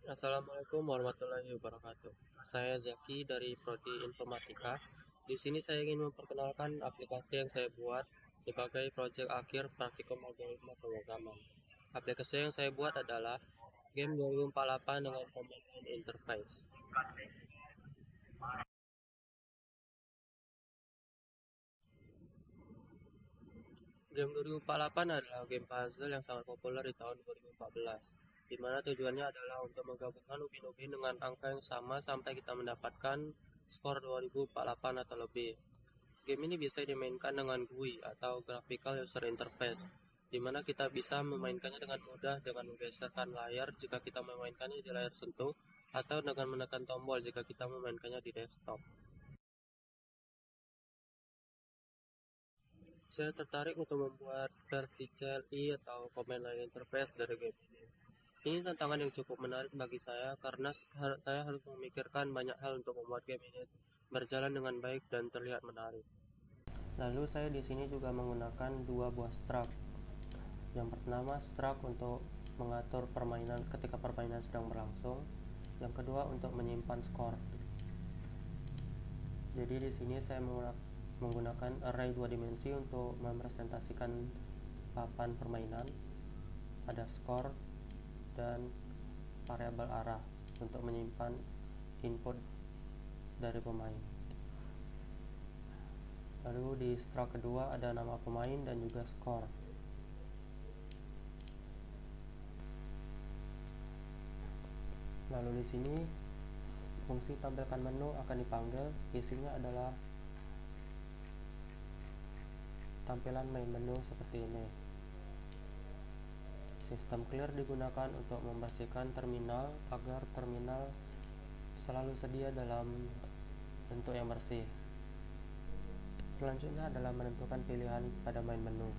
Assalamualaikum warahmatullahi wabarakatuh. Saya Zaki dari Prodi Informatika. Di sini saya ingin memperkenalkan aplikasi yang saya buat sebagai proyek akhir praktikum algoritma pemrograman. Aplikasi yang saya buat adalah game 2048 dengan command line interface. Game 2048 adalah game puzzle yang sangat populer di tahun 2014, di mana tujuannya adalah untuk menggabungkan ubin-ubin dengan angka yang sama sampai kita mendapatkan skor 2048 atau lebih. Game ini bisa dimainkan dengan GUI atau Graphical User Interface, di mana kita bisa memainkannya dengan mudah dengan menggeserkan layar jika kita memainkannya di layar sentuh, atau dengan menekan tombol jika kita memainkannya di desktop. Saya tertarik untuk membuat versi CLI atau Command Line Interface dari game ini. Ini tantangan yang cukup menarik bagi saya karena saya harus memikirkan banyak hal untuk membuat game ini berjalan dengan baik dan terlihat menarik. Lalu saya di sini juga menggunakan dua buah struct. Yang pertama struct untuk mengatur permainan ketika permainan sedang berlangsung. Yang kedua untuk menyimpan skor. Jadi di sini saya menggunakan array dua dimensi untuk merepresentasikan papan permainan. Ada skor dan variabel arah untuk menyimpan input dari pemain. Lalu di struct kedua ada nama pemain dan juga skor. Lalu di sini fungsi tampilkan menu akan dipanggil, isinya adalah tampilan main menu seperti ini. Sistem clear digunakan untuk membersihkan terminal agar terminal selalu sedia dalam bentuk yang bersih. Selanjutnya adalah menentukan pilihan pada main menu.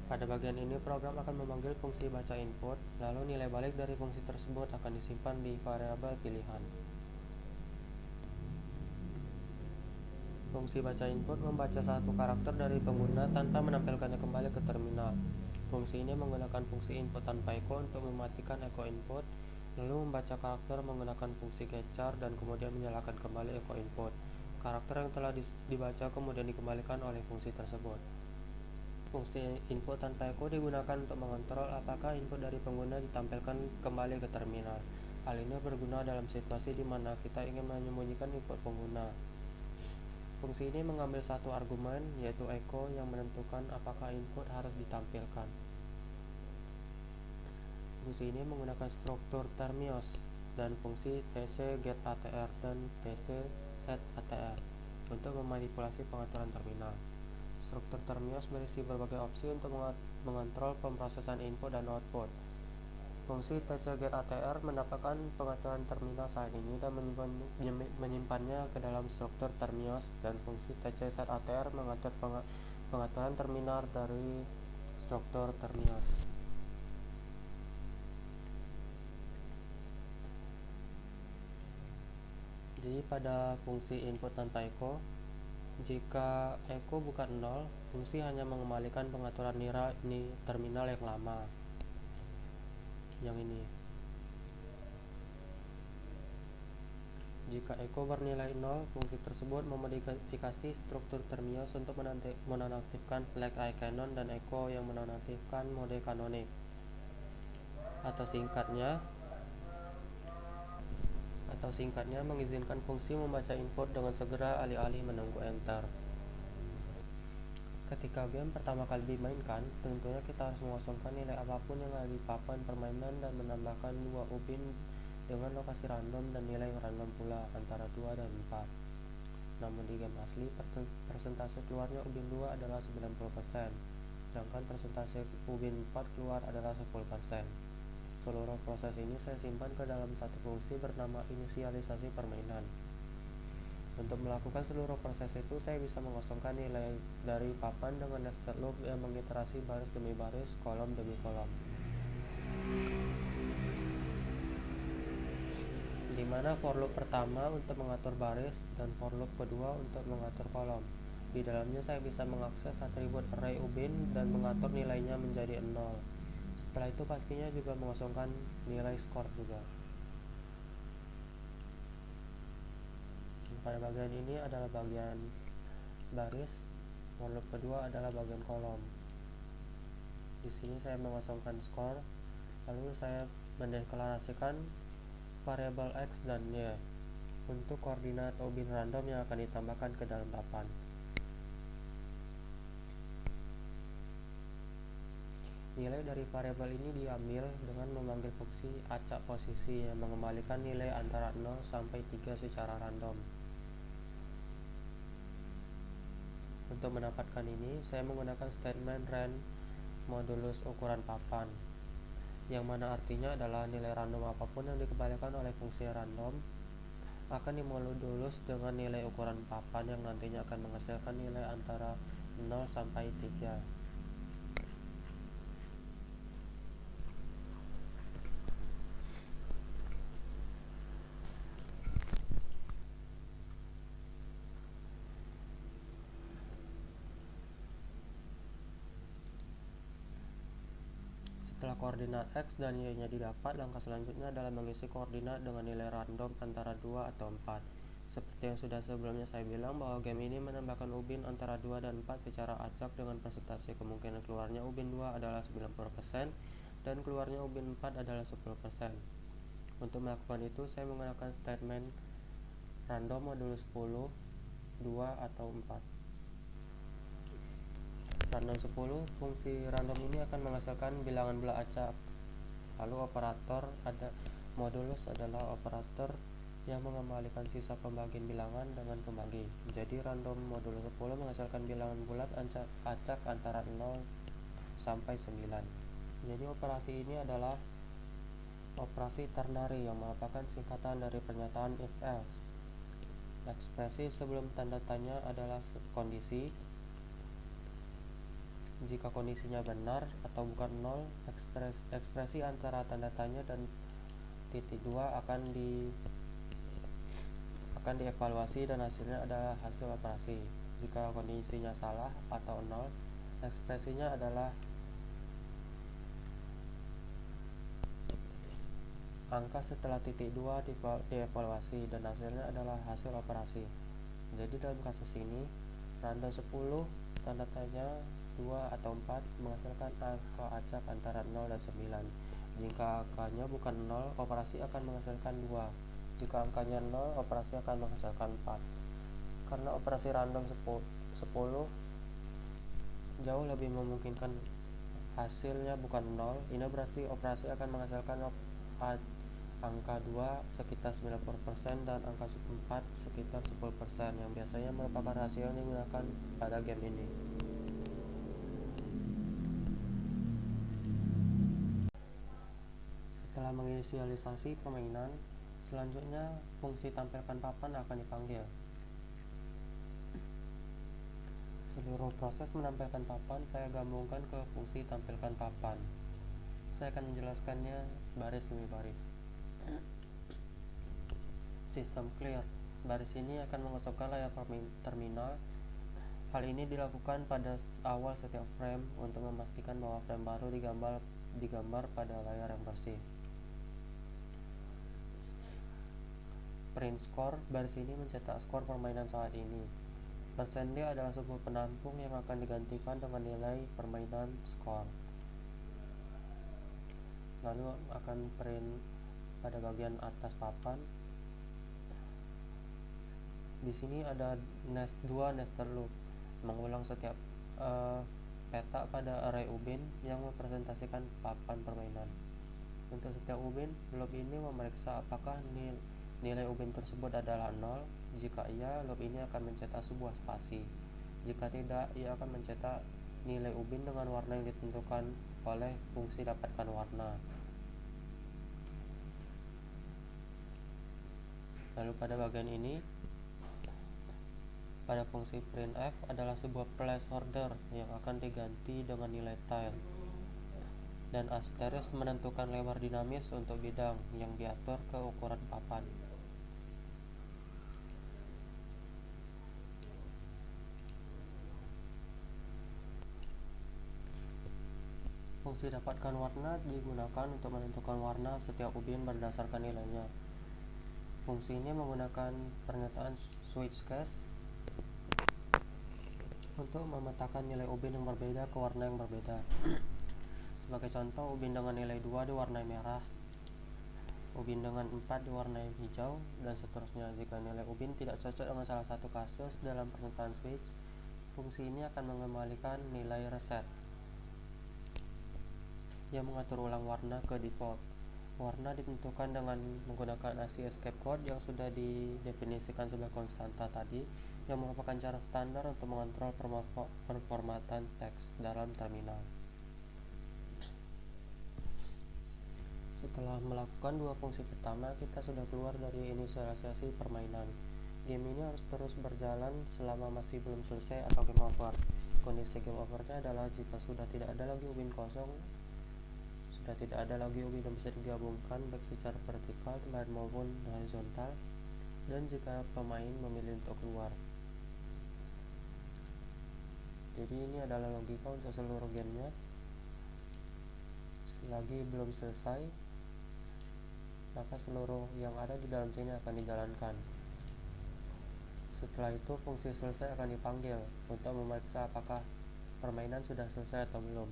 Pada bagian ini program akan memanggil fungsi baca input, lalu nilai balik dari fungsi tersebut akan disimpan di variabel pilihan. Fungsi baca input membaca satu karakter dari pengguna tanpa menampilkannya kembali ke terminal. Fungsi ini menggunakan fungsi input tanpa echo untuk mematikan echo input, lalu membaca karakter menggunakan fungsi getchar dan kemudian menyalakan kembali echo input. Karakter yang telah dibaca kemudian dikembalikan oleh fungsi tersebut. Fungsi input tanpa echo digunakan untuk mengontrol apakah input dari pengguna ditampilkan kembali ke terminal. Hal ini berguna dalam situasi di mana kita ingin menyembunyikan input pengguna. Fungsi ini mengambil satu argumen, yaitu echo, yang menentukan apakah input harus ditampilkan. Fungsi ini menggunakan struktur termios dan fungsi tc_getAtr dan tc_setAtr untuk memanipulasi pengaturan terminal. Struktur termios berisi berbagai opsi untuk mengontrol pemrosesan input dan output. Fungsi tc_getAtr mendapatkan pengaturan terminal saat ini dan menyimpannya ke dalam struktur termios, dan fungsi tc_setAtr mengatur pengaturan terminal dari struktur termios. Jadi pada fungsi input tanpa echo, jika echo bukan 0, fungsi hanya mengembalikan pengaturan nilai terminal yang lama, yang ini. Jika echo bernilai 0, fungsi tersebut memodifikasi struktur termios untuk menonaktifkan flag iCanon dan echo yang menonaktifkan mode canonic. Atau singkatnya mengizinkan fungsi membaca input dengan segera alih-alih menunggu enter. Ketika game pertama kali dimainkan, tentunya kita harus mengosongkan nilai apapun yang ada di papan permainan dan menambahkan dua ubin dengan lokasi random dan nilai yang random pula antara 2 dan 4. Namun di game asli, persentase keluarnya ubin 2 adalah 90%, sedangkan persentase ubin 4 keluar adalah 10%. Seluruh proses ini saya simpan ke dalam satu fungsi bernama inisialisasi permainan. Untuk melakukan seluruh proses itu, saya bisa mengosongkan nilai dari papan dengan nested loop yang mengiterasi baris demi baris, kolom demi kolom, di mana for loop pertama untuk mengatur baris dan for loop kedua untuk mengatur kolom. Di dalamnya saya bisa mengakses atribut array ubin dan mengatur nilainya menjadi 0. Setelah itu pastinya juga mengosongkan nilai skor juga. Pada bagian ini adalah bagian baris, loop kedua adalah bagian kolom. Di sini saya mengosongkan skor, lalu saya mendeklarasikan variabel x dan y untuk koordinat ubin random yang akan ditambahkan ke dalam papan. Nilai dari variabel ini diambil dengan memanggil fungsi acak posisi yang mengembalikan nilai antara 0 sampai 3 secara random. Untuk mendapatkan ini, saya menggunakan statement rand modulus ukuran papan, yang mana artinya adalah nilai random apapun yang dikembalikan oleh fungsi random akan dimodulus dengan nilai ukuran papan yang nantinya akan menghasilkan nilai antara 0 sampai 3. Setelah koordinat x dan y-nya didapat, langkah selanjutnya adalah mengisi koordinat dengan nilai random antara 2 atau 4. Seperti yang sudah sebelumnya saya bilang bahwa game ini menambahkan ubin antara 2 dan 4 secara acak dengan persentase kemungkinan keluarnya ubin 2 adalah 90% dan keluarnya ubin 4 adalah 10%. Untuk melakukan itu, saya menggunakan statement random modulus 10, 2 atau 4. Random 10, fungsi random ini akan menghasilkan bilangan belah acak. Lalu operator modulus adalah operator yang mengembalikan sisa pembagian bilangan dengan pembagi. Jadi random modulus 10 menghasilkan bilangan bulat acak antara 0 sampai 9. Jadi operasi ini adalah operasi ternary yang merupakan singkatan dari pernyataan if else. Ekspresi sebelum tanda tanya adalah kondisi. Jika kondisinya benar atau bukan 0, ekspresi antara tanda tanya dan titik 2 akan dievaluasi dan hasilnya adalah hasil operasi. Jika kondisinya salah atau 0, ekspresinya adalah angka setelah titik 2 dievaluasi dan hasilnya adalah hasil operasi. Jadi dalam kasus ini, random 10 tanda tanya 2 atau 4 menghasilkan angka acak antara 0 dan 9. Jika angkanya bukan 0, operasi akan menghasilkan 2. Jika angkanya 0, operasi akan menghasilkan 4. Karena operasi random 10 jauh lebih memungkinkan hasilnya bukan 0, ini berarti operasi akan menghasilkan angka 2 sekitar 90% dan angka 4 sekitar 10%, yang biasanya merupakan rasio yang digunakan pada game ini. Setelah menginisialisasi permainan, selanjutnya fungsi tampilkan papan akan dipanggil. Seluruh proses menampilkan papan saya gabungkan ke fungsi tampilkan papan. Saya akan menjelaskannya baris demi baris. System clear. Baris ini akan mengosongkan layar terminal. Hal ini dilakukan pada awal setiap frame untuk memastikan bahwa frame baru digambar pada layar yang bersih. Print score. Baris ini mencetak skor permainan saat ini. %D adalah sebuah penampung yang akan digantikan dengan nilai permainan skor. Lalu akan print pada bagian atas papan. Di sini ada dua nested loop, mengulang setiap peta pada array ubin yang mempresentasikan papan permainan. Untuk setiap ubin, loop ini memeriksa apakah nilai ubin tersebut adalah 0. Jika iya, loop ini akan mencetak sebuah spasi. Jika tidak, ia akan mencetak nilai ubin dengan warna yang ditentukan oleh fungsi dapatkan warna. Lalu pada bagian ini, pada fungsi printf adalah sebuah placeholder yang akan diganti dengan nilai tile, dan asterisk menentukan lebar dinamis untuk bidang yang diatur ke ukuran papan. Fungsi dapatkan warna digunakan untuk menentukan warna setiap ubin berdasarkan nilainya. Fungsi ini menggunakan pernyataan switch case untuk memetakan nilai ubin yang berbeda ke warna yang berbeda. Sebagai contoh, ubin dengan nilai 2 diwarnai merah, ubin dengan 4 diwarnai hijau, dan seterusnya. Jika nilai ubin tidak cocok dengan salah satu kasus dalam pernyataan switch, fungsi ini akan mengembalikan nilai reset yang mengatur ulang warna ke default. Warna ditentukan dengan menggunakan ASCII escape code yang sudah didefinisikan sebagai konstanta tadi, yang merupakan cara standar untuk mengontrol performatan teks dalam terminal. Setelah melakukan dua fungsi pertama, kita sudah keluar dari inisialisasi permainan. Game ini harus terus berjalan selama masih belum selesai atau game over. Kondisi game overnya adalah jika sudah tidak ada lagi ubin kosong, sudah tidak ada lagi ubin yang bisa digabungkan baik secara vertikal maupun horizontal, dan jika pemain memilih untuk keluar. Jadi ini adalah logika untuk seluruh gamenya. Selagi belum selesai, maka seluruh yang ada di dalam sini akan dijalankan. Setelah itu, fungsi selesai akan dipanggil untuk memeriksa apakah permainan sudah selesai atau belum.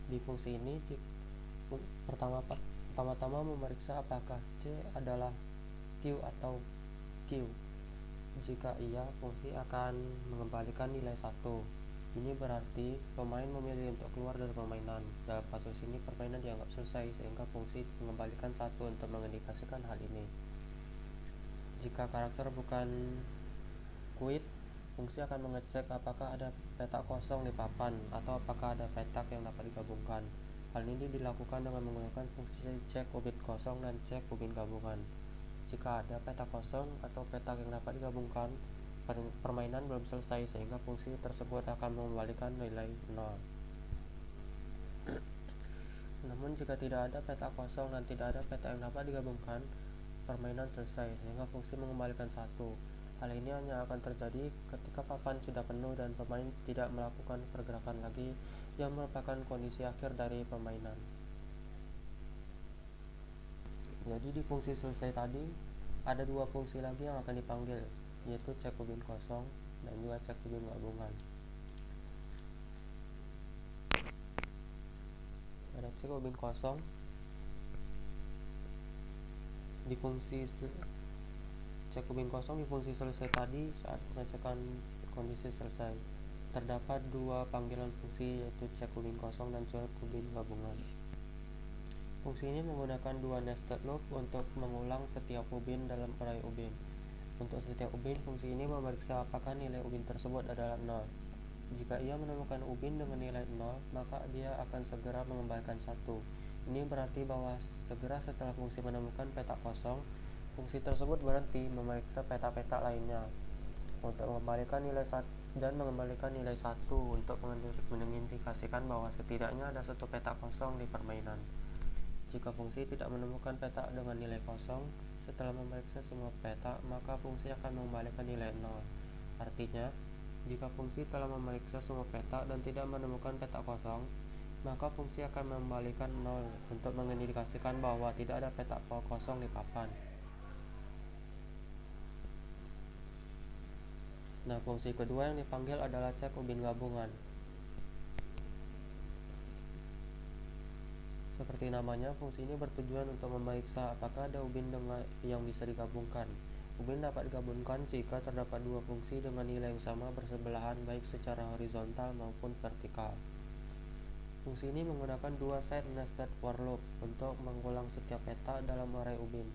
Di fungsi ini, pertama-tama memeriksa apakah C adalah Q atau Q. Jika iya, fungsi akan mengembalikan nilai 1. Ini berarti pemain memilih untuk keluar dari permainan. Dalam kasus ini, permainan dianggap selesai, sehingga fungsi mengembalikan 1 untuk mengindikasikan hal ini. Jika karakter bukan quit, fungsi akan mengecek apakah ada petak kosong di papan atau apakah ada petak yang dapat digabungkan. Hal ini dilakukan dengan menggunakan fungsi cek ubin kosong dan cek ubin gabungan. Jika ada petak kosong atau petak yang dapat digabungkan, permainan belum selesai, sehingga fungsi tersebut akan mengembalikan nilai 0. Namun jika tidak ada petak kosong dan tidak ada petak yang dapat digabungkan, permainan selesai, sehingga fungsi mengembalikan 1. Hal ini hanya akan terjadi ketika papan sudah penuh dan pemain tidak melakukan pergerakan lagi, yang merupakan kondisi akhir dari permainan. Jadi di fungsi selesai tadi, ada dua fungsi lagi yang akan dipanggil, yaitu cek ubin kosong dan juga cek ubin gabungan. Ada cek ubin kosong di fungsi cek ubin kosong di fungsi selesai tadi. Saat pengecekan kondisi selesai, terdapat dua panggilan fungsi, yaitu cek ubin kosong dan cek ubin gabungan. Fungsi ini menggunakan dua nested loop untuk mengulang setiap ubin dalam array ubin. Untuk setiap ubin, fungsi ini memeriksa apakah nilai ubin tersebut adalah 0. Jika ia menemukan ubin dengan nilai 0, maka dia akan segera mengembalikan 1. Ini berarti bahwa segera setelah fungsi menemukan petak kosong, fungsi tersebut berhenti memeriksa petak-petak lainnya untuk mengembalikan nilai 1 dan mengembalikan nilai 1 untuk mengindikasikan bahwa setidaknya ada satu petak kosong di permainan. Jika fungsi tidak menemukan petak dengan nilai kosong setelah memeriksa semua petak, maka fungsi akan mengembalikan nilai 0. Artinya, jika fungsi telah memeriksa semua petak dan tidak menemukan petak kosong, maka fungsi akan mengembalikan 0 untuk mengindikasikan bahwa tidak ada petak kosong di papan. Nah, fungsi kedua yang dipanggil adalah cek ubin gabungan. Seperti namanya, fungsi ini bertujuan untuk memeriksa apakah ada ubin yang bisa digabungkan. Ubin dapat digabungkan jika terdapat dua fungsi dengan nilai yang sama bersebelahan baik secara horizontal maupun vertikal. Fungsi ini menggunakan dua set nested for loop untuk mengulang setiap petak dalam array ubin.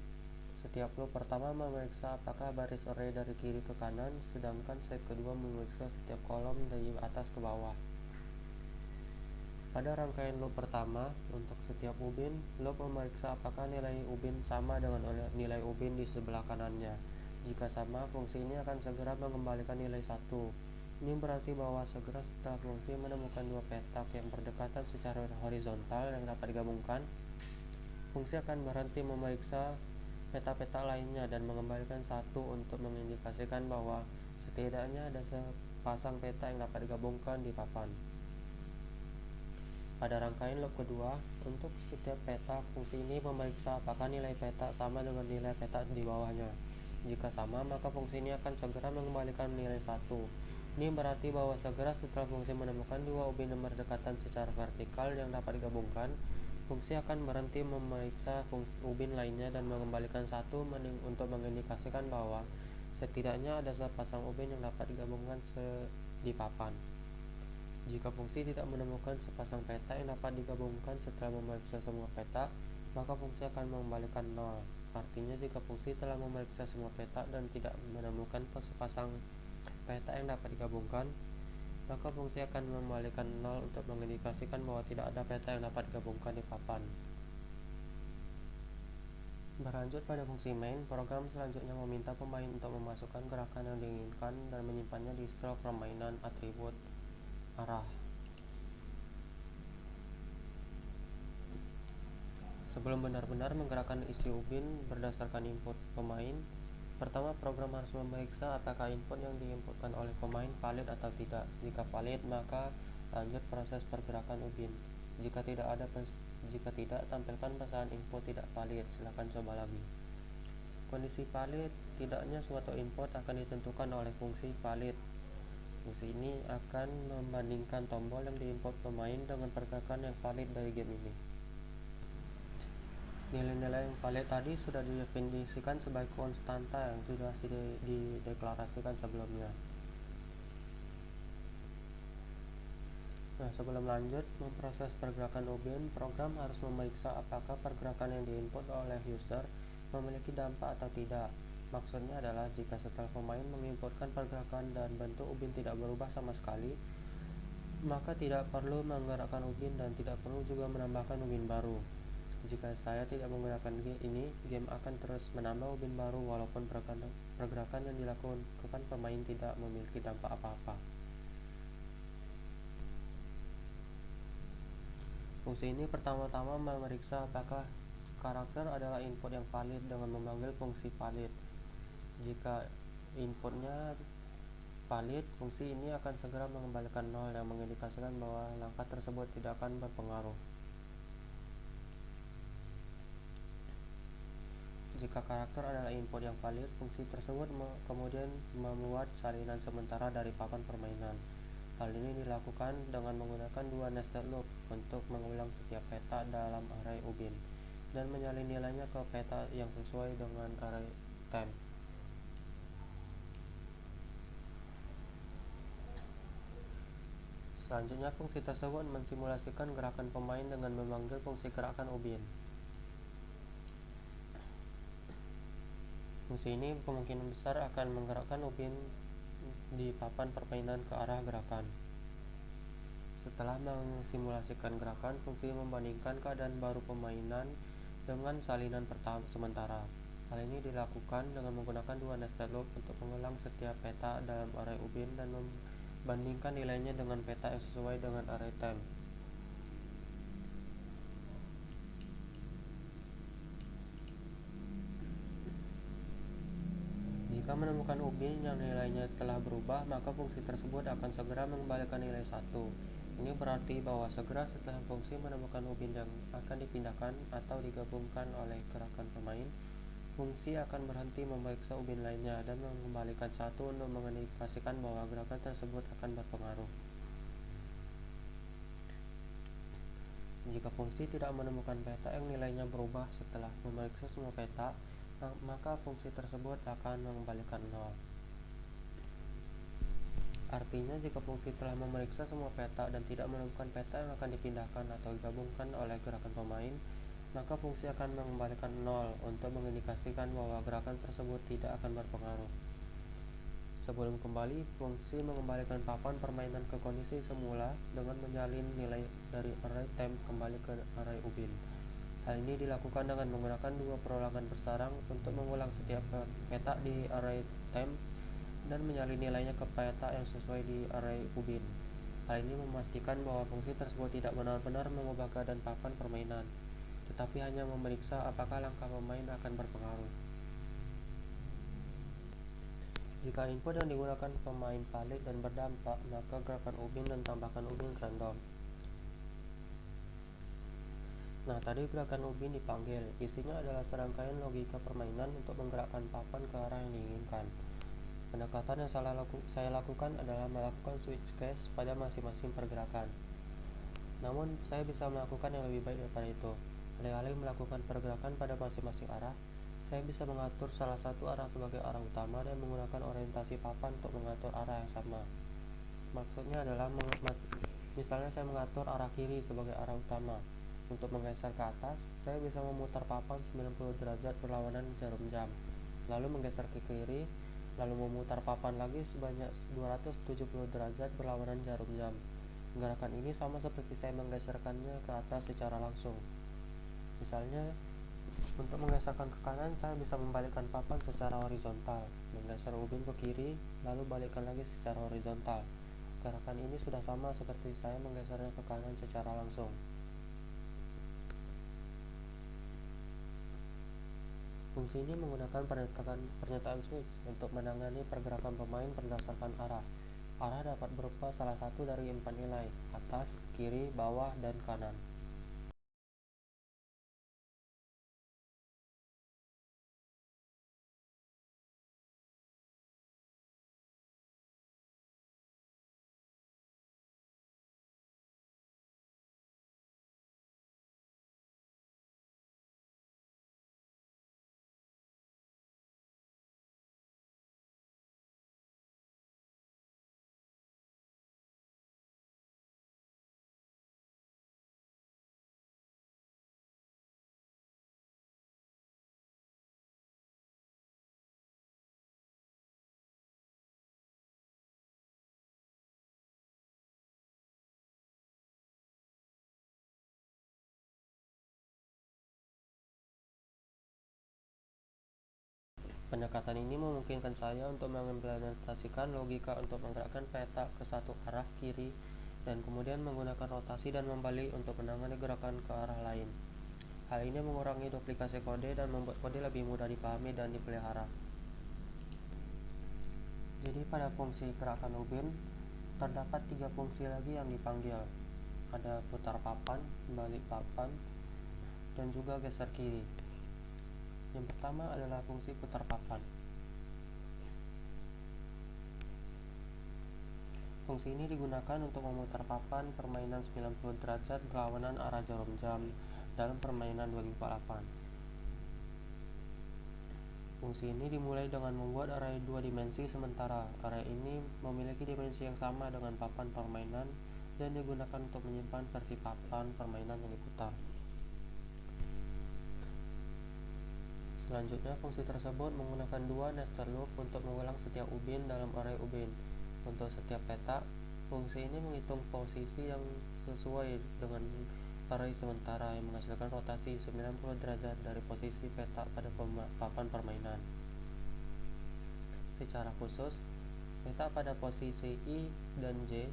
Setiap loop pertama memeriksa apakah baris array dari kiri ke kanan, sedangkan set kedua memeriksa setiap kolom dari atas ke bawah. Pada rangkaian loop pertama, untuk setiap ubin, loop memeriksa apakah nilai ubin sama dengan nilai ubin di sebelah kanannya. Jika sama, fungsi ini akan segera mengembalikan nilai 1. Ini berarti bahwa segera setelah fungsi menemukan dua petak yang berdekatan secara horizontal yang dapat digabungkan, fungsi akan berhenti memeriksa peta-peta lainnya dan mengembalikan satu untuk mengindikasikan bahwa setidaknya ada sepasang peta yang dapat digabungkan di papan. Pada rangkaian loop kedua, untuk setiap peta, fungsi ini memeriksa apakah nilai peta sama dengan nilai peta di bawahnya. Jika sama, maka fungsi ini akan segera mengembalikan nilai 1. Ini berarti bahwa segera setelah fungsi menemukan dua ubin yang berdekatan secara vertikal yang dapat digabungkan, fungsi akan berhenti memeriksa ubin lainnya dan mengembalikan 1 untuk mengindikasikan bahwa setidaknya ada sepasang ubin yang dapat digabungkan di papan. Jika fungsi tidak menemukan sepasang peta yang dapat digabungkan setelah memeriksa semua peta, maka fungsi akan mengembalikan 0. Artinya jika fungsi telah memeriksa semua peta dan tidak menemukan sepasang peta yang dapat digabungkan, maka fungsi akan mengembalikan 0 untuk mengindikasikan bahwa tidak ada peta yang dapat digabungkan di papan. Berlanjut pada fungsi main, program selanjutnya meminta pemain untuk memasukkan gerakan yang diinginkan dan menyimpannya di stroke permainan atribut arah. Sebelum benar-benar menggerakkan isi ubin berdasarkan input pemain, pertama program harus memeriksa apakah input yang diinputkan oleh pemain valid atau tidak. Jika valid, maka lanjut proses pergerakan ubin. Jika tidak, tampilkan pesan input tidak valid. Silakan coba lagi. Kondisi valid tidaknya suatu input akan ditentukan oleh fungsi valid. Fungsi ini akan membandingkan tombol yang diinput pemain dengan pergerakan yang valid dari game ini. Nilai-nilai yang valid tadi sudah didefinisikan sebagai konstanta yang sudah dideklarasikan sebelumnya. Nah, sebelum lanjut memproses pergerakan ubin, program harus memeriksa apakah pergerakan yang diinput oleh user memiliki dampak atau tidak. Maksudnya adalah jika setelah pemain menginputkan pergerakan dan bentuk ubin tidak berubah sama sekali, maka tidak perlu menggerakkan ubin dan tidak perlu juga menambahkan ubin baru. Jika saya tidak menggunakan ini, game akan terus menambah ubin baru walaupun pergerakan yang dilakukan pemain tidak memiliki dampak apa-apa. Fungsi ini pertama-tama memeriksa apakah karakter adalah input yang valid dengan memanggil fungsi valid. Jika inputnya valid, fungsi ini akan segera mengembalikan 0 yang mengindikasikan bahwa langkah tersebut tidak akan berpengaruh. Jika karakter adalah input yang valid, fungsi tersebut kemudian membuat salinan sementara dari papan permainan. Hal ini dilakukan dengan menggunakan dua nested loop untuk mengulang setiap peta dalam array ubin dan menyalin nilainya ke peta yang sesuai dengan array temp. Selanjutnya, fungsi tersebut mensimulasikan gerakan pemain dengan memanggil fungsi gerakan ubin. Fungsi ini kemungkinan besar akan menggerakkan ubin di papan permainan ke arah gerakan. Setelah mensimulasikan gerakan, fungsi membandingkan keadaan baru permainan dengan salinan sementara. Hal ini dilakukan dengan menggunakan dua nested loop untuk mengulang setiap peta dalam array ubin dan bandingkan nilainya dengan peta yang sesuai dengan array temp. Jika menemukan ubin yang nilainya telah berubah, maka fungsi tersebut akan segera mengembalikan nilai 1. Ini berarti bahwa segera setelah fungsi menemukan ubin yang akan dipindahkan atau digabungkan oleh gerakan pemain, fungsi akan berhenti memeriksa ubin lainnya dan mengembalikan 1 untuk mengindikasikan bahwa gerakan tersebut akan berpengaruh. Jika fungsi tidak menemukan peta yang nilainya berubah setelah memeriksa semua peta, maka fungsi tersebut akan mengembalikan 0. Artinya jika fungsi telah memeriksa semua peta dan tidak menemukan peta yang akan dipindahkan atau digabungkan oleh gerakan pemain, maka fungsi akan mengembalikan 0 untuk mengindikasikan bahwa gerakan tersebut tidak akan berpengaruh. Sebelum kembali, fungsi mengembalikan papan permainan ke kondisi semula dengan menyalin nilai dari array temp kembali ke array ubin. Hal ini dilakukan dengan menggunakan dua perulangan bersarang untuk mengulang setiap peta di array temp dan menyalin nilainya ke peta yang sesuai di array ubin. Hal ini memastikan bahwa fungsi tersebut tidak benar-benar mengubah keadaan papan permainan. tetapi hanya memeriksa apakah langkah pemain akan berpengaruh. Jika input yang digunakan pemain valid dan berdampak, maka gerakan ubin dan tambahkan ubin random. Nah, tadi gerakan ubin dipanggil. Isinya adalah serangkaian logika permainan untuk menggerakkan papan ke arah yang diinginkan. Pendekatan yang saya lakukan adalah melakukan switch case pada masing-masing pergerakan. Namun, saya bisa melakukan yang lebih baik daripada itu. Alih-alih melakukan pergerakan pada masing-masing arah, saya bisa mengatur salah satu arah sebagai arah utama dan menggunakan orientasi papan untuk mengatur arah yang sama. Maksudnya adalah misalnya saya mengatur arah kiri sebagai arah utama. Untuk menggeser ke atas, saya bisa memutar papan 90 derajat berlawanan jarum jam, lalu menggeser ke kiri, lalu memutar papan lagi sebanyak 270 derajat berlawanan jarum jam. Gerakan ini sama seperti saya menggeserkannya ke atas secara langsung. Misalnya, untuk menggeserkan ke kanan, saya bisa membalikkan papan secara horizontal, menggeser ubin ke kiri, lalu balikkan lagi secara horizontal. Gerakan ini sudah sama seperti saya menggesernya ke kanan secara langsung. Fungsi ini menggunakan pernyataan switch untuk menangani pergerakan pemain berdasarkan arah. Arah dapat berupa salah satu dari 4 nilai, atas, kiri, bawah, dan kanan. Pendekatan ini memungkinkan saya untuk mengimplementasikan logika untuk menggerakkan peta ke satu arah kiri dan kemudian menggunakan rotasi dan membalik untuk menangani gerakan ke arah lain. Hal ini mengurangi duplikasi kode dan membuat kode lebih mudah dipahami dan dipelihara. Jadi pada fungsi gerakan ubin terdapat 3 fungsi lagi yang dipanggil. Ada putar papan, balik papan, dan juga geser kiri. Yang pertama adalah fungsi putar papan. Fungsi ini digunakan untuk memutar papan permainan 90 derajat berlawanan arah jarum jam dalam permainan 2x8. Fungsi ini dimulai dengan membuat array 2 dimensi sementara. Array ini memiliki dimensi yang sama dengan papan permainan dan digunakan untuk menyimpan versi papan permainan yang diputar. Selanjutnya, fungsi tersebut menggunakan 2 nested loop untuk mengulang setiap ubin dalam array ubin. Untuk setiap peta, fungsi ini menghitung posisi yang sesuai dengan array sementara yang menghasilkan rotasi 90 derajat dari posisi peta pada papan permainan. Secara khusus, peta pada posisi I dan J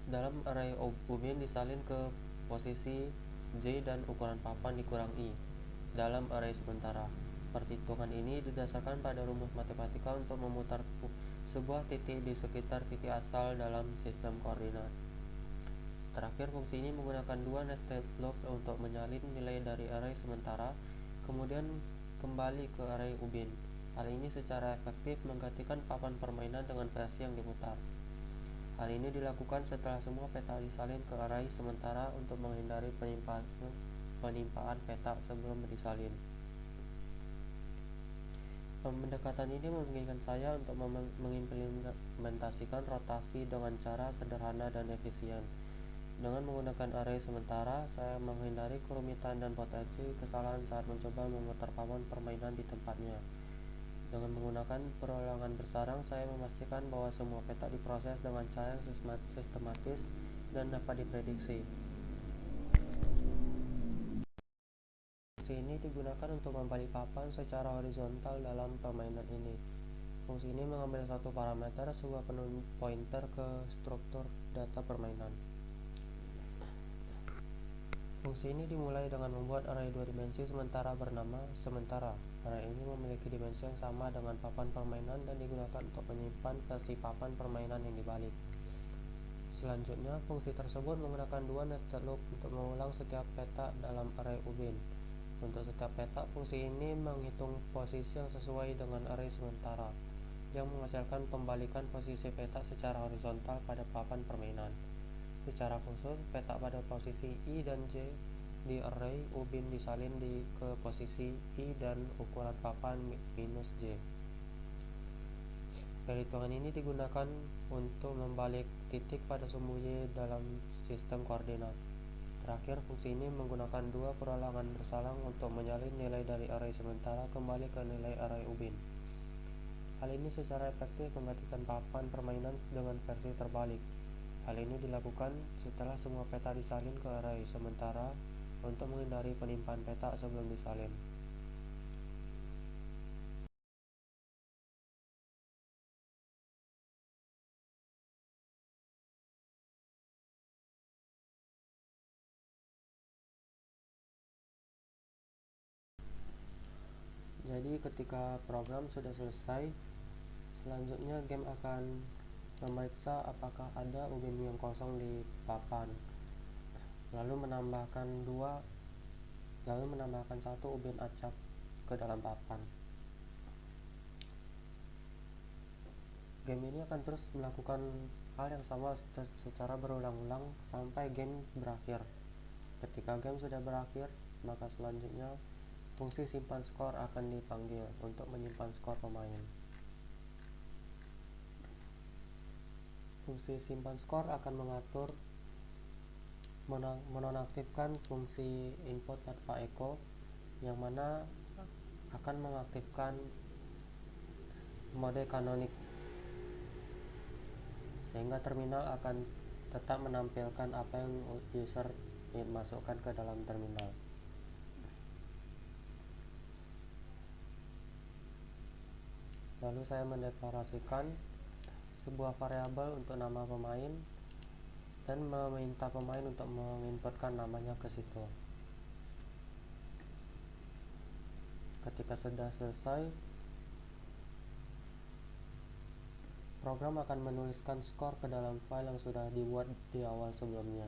dalam array ubin disalin ke posisi J dan ukuran papan dikurang I dalam array sementara. Perhitungan ini didasarkan pada rumus matematika untuk memutar sebuah titik di sekitar titik asal dalam sistem koordinat. Terakhir, fungsi ini menggunakan 2 nested loop untuk menyalin nilai dari array sementara, kemudian kembali ke array ubin. Hal ini secara efektif menggantikan papan permainan dengan versi yang diputar. Hal ini dilakukan setelah semua peta disalin ke array sementara untuk menghindari penimpaan peta sebelum disalin. Pendekatan ini memungkinkan saya untuk mengimplementasikan rotasi dengan cara sederhana dan efisien. Dengan menggunakan array sementara, saya menghindari kerumitan dan potensi kesalahan saat mencoba memutar papan permainan di tempatnya. Dengan menggunakan perulangan bersarang, saya memastikan bahwa semua peta diproses dengan cara yang sistematis dan dapat diprediksi. Fungsi ini digunakan untuk membalik papan secara horizontal dalam permainan ini. Fungsi ini mengambil satu parameter, sebuah pointer ke struktur data permainan. Fungsi ini dimulai dengan membuat array dua dimensi sementara bernama sementara. Array ini memiliki dimensi yang sama dengan papan permainan dan digunakan untuk menyimpan versi papan permainan yang dibalik. Selanjutnya, fungsi tersebut menggunakan dua nested loop untuk mengulang setiap peta dalam array ubin. Untuk setiap peta, fungsi ini menghitung posisi yang sesuai dengan array sementara, yang menghasilkan pembalikan posisi peta secara horizontal pada papan permainan. Secara khusus, peta pada posisi I dan J di array ubin disalin ke posisi I dan ukuran papan minus J. Perhitungan ini digunakan untuk membalik titik pada sumbu Y dalam sistem koordinat. Terakhir, fungsi ini menggunakan dua perulangan bersalang untuk menyalin nilai dari array sementara kembali ke nilai array ubin. Hal ini secara efektif menggantikan papan permainan dengan versi terbalik. Hal ini dilakukan setelah semua peta disalin ke array sementara untuk menghindari penimpahan peta sebelum disalin. Jadi ketika program sudah selesai, selanjutnya game akan memeriksa apakah ada ubin yang kosong di papan, lalu menambahkan satu ubin acak ke dalam papan. Game ini akan terus melakukan hal yang sama secara berulang-ulang sampai game berakhir. Ketika game sudah berakhir, maka selanjutnya fungsi simpan skor akan dipanggil untuk menyimpan skor pemain. Fungsi simpan skor akan mengatur menonaktifkan fungsi input tanpa echo, yang mana akan mengaktifkan mode kanonik, sehingga terminal akan tetap menampilkan apa yang user masukkan ke dalam terminal. Lalu saya mendeklarasikan sebuah variabel untuk nama pemain dan meminta pemain untuk menginputkan namanya ke situ. Ketika sudah selesai, program akan menuliskan skor ke dalam file yang sudah dibuat di awal sebelumnya.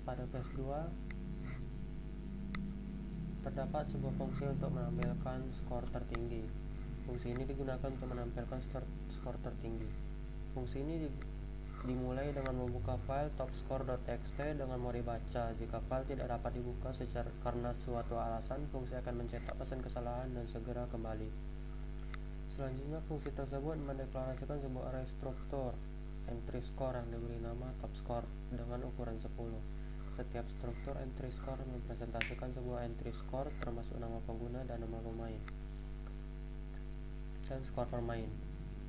Pada phase 2, terdapat sebuah fungsi untuk menampilkan skor tertinggi. Fungsi ini digunakan untuk menampilkan skor tertinggi. Fungsi ini dimulai dengan membuka file topscore.txt dengan mode baca. Jika file tidak dapat dibuka karena suatu alasan, fungsi akan mencetak pesan kesalahan dan segera kembali. Selanjutnya, fungsi tersebut mendeklarasikan sebuah array struktur entry score yang diberi nama topscore dengan ukuran 10. Setiap struktur entry score mempresentasikan sebuah entry score termasuk nama pengguna dan nama pemain dan skor pemain.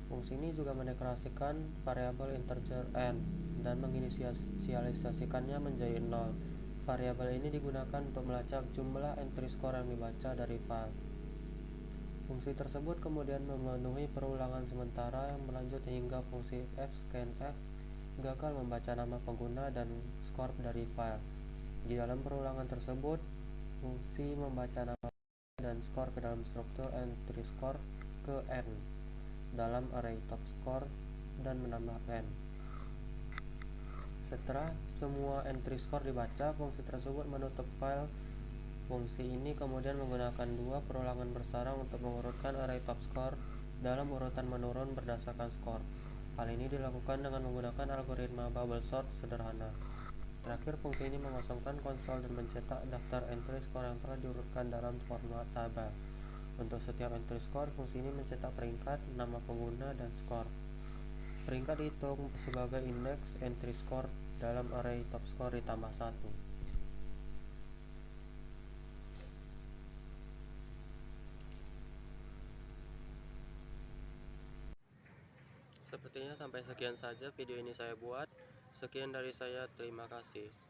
Fungsi ini juga mendeklarasikan variabel integer n dan menginisialisasikannya menjadi 0. Variabel ini digunakan untuk melacak jumlah entry score yang dibaca dari file. Fungsi tersebut kemudian memenuhi perulangan sementara yang berlanjut hingga fungsi fscanf gagal membaca nama pengguna dan skor dari file. Di dalam perulangan tersebut, fungsi membaca nama dan skor ke dalam struktur entry score ke n dalam array topscore dan menambah n. Setelah semua entry score dibaca, fungsi tersebut menutup file. Fungsi ini kemudian menggunakan dua perulangan bersarang untuk mengurutkan array topscore dalam urutan menurun berdasarkan skor. Hal ini dilakukan dengan menggunakan algoritma bubble sort sederhana. Terakhir, fungsi ini mengosongkan konsol dan mencetak daftar entry score yang telah diurutkan dalam format tabel. Untuk setiap entry score, fungsi ini mencetak peringkat, nama pengguna, dan skor. Peringkat dihitung sebagai indeks entry score dalam array topscore ditambah 1. Sepertinya sampai sekian saja video ini saya buat. Sekian dari saya, terima kasih.